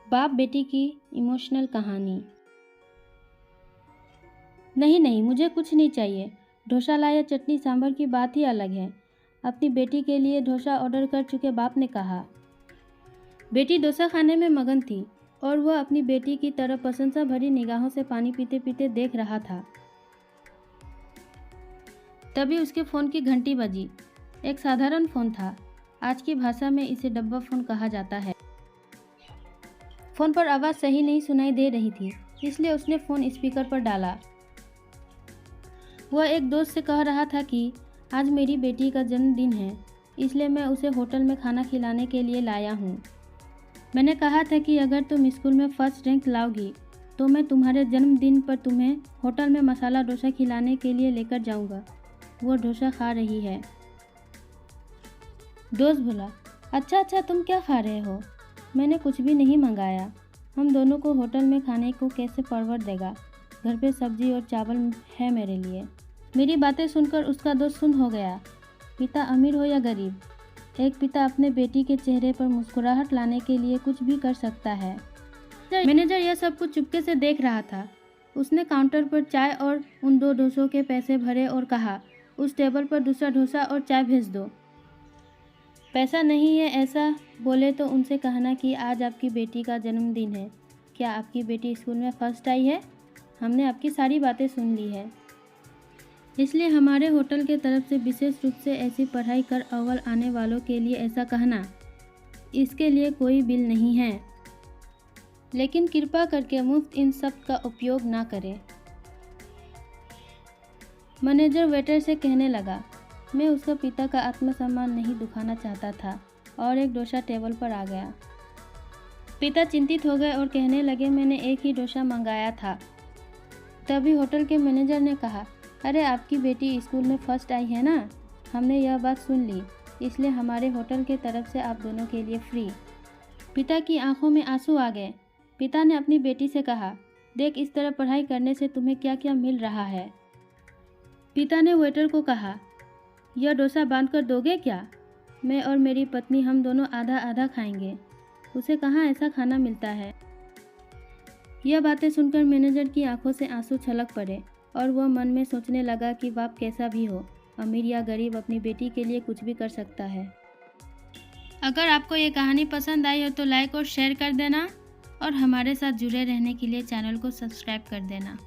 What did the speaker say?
बाप बेटी की इमोशनल कहानी। नहीं नहीं, मुझे कुछ नहीं चाहिए। डोसा लाया चटनी सांभर की बात ही अलग है। अपनी बेटी के लिए डोसा ऑर्डर कर चुके बाप ने कहा। बेटी डोसा खाने में मगन थी और वह अपनी बेटी की तरफ प्रशंसा भरी निगाहों से पानी पीते पीते देख रहा था। तभी उसके फ़ोन की घंटी बजी। एक साधारण फ़ोन था। आज की भाषा में इसे डब्बा फ़ोन कहा जाता है। फ़ोन पर आवाज़ सही नहीं सुनाई दे रही थी, इसलिए उसने फ़ोन स्पीकर पर डाला। वह एक दोस्त से कह रहा था कि आज मेरी बेटी का जन्मदिन है, इसलिए मैं उसे होटल में खाना खिलाने के लिए लाया हूँ। मैंने कहा था कि अगर तुम स्कूल में फर्स्ट रैंक लाओगी तो मैं तुम्हारे जन्मदिन पर तुम्हें होटल में मसाला डोसा खिलाने के लिए लेकर जाऊँगा। वो डोसा खा रही है। दोस्त बोला, अच्छा तुम क्या खा रहे हो? मैंने कुछ भी नहीं मंगाया। हम दोनों को होटल में खाने को कैसे परवट देगा? घर पे सब्जी और चावल है मेरे लिए। मेरी बातें सुनकर उसका दोस्त सुन्न हो गया। पिता अमीर हो या गरीब, एक पिता अपने बेटी के चेहरे पर मुस्कुराहट लाने के लिए कुछ भी कर सकता है। मैनेजर यह सब कुछ चुपके से देख रहा था। उसने काउंटर पर चाय और उन 2 डोसों के पैसे भरे और कहा, उस टेबल पर दूसरा डोसा और चाय भेज दो। पैसा नहीं है ऐसा बोले तो उनसे कहना कि आज आपकी बेटी का जन्मदिन है। क्या आपकी बेटी स्कूल में फर्स्ट आई है? हमने आपकी सारी बातें सुन ली है, इसलिए हमारे होटल के तरफ से विशेष रूप से ऐसी पढ़ाई कर अव्वल आने वालों के लिए ऐसा कहना। इसके लिए कोई बिल नहीं है, लेकिन कृपा करके मुफ्त इन सब का उपयोग ना करें। मैनेजर वेटर से कहने लगा। मैं उसका पिता का आत्मसम्मान नहीं दुखाना चाहता था और एक डोसा टेबल पर आ गया। पिता चिंतित हो गए और कहने लगे, मैंने एक ही डोसा मंगाया था। तभी होटल के मैनेजर ने कहा, अरे आपकी बेटी स्कूल में फर्स्ट आई है ना? हमने यह बात सुन ली, इसलिए हमारे होटल के तरफ से आप दोनों के लिए फ्री। पिता की आंखों में आंसू आ गए। पिता ने अपनी बेटी से कहा, देख इस तरह पढ़ाई करने से तुम्हें क्या क्या मिल रहा है। पिता ने वेटर को कहा, यह डोसा बांध कर दोगे क्या? मैं और मेरी पत्नी हम दोनों आधा आधा खाएंगे। उसे कहाँ ऐसा खाना मिलता है। यह बातें सुनकर मैनेजर की आंखों से आंसू छलक पड़े और वह मन में सोचने लगा कि बाप कैसा भी हो, अमीर या गरीब अपनी बेटी के लिए कुछ भी कर सकता है। अगर आपको ये कहानी पसंद आई हो तो लाइक और शेयर कर देना और हमारे साथ जुड़े रहने के लिए चैनल को सब्सक्राइब कर देना।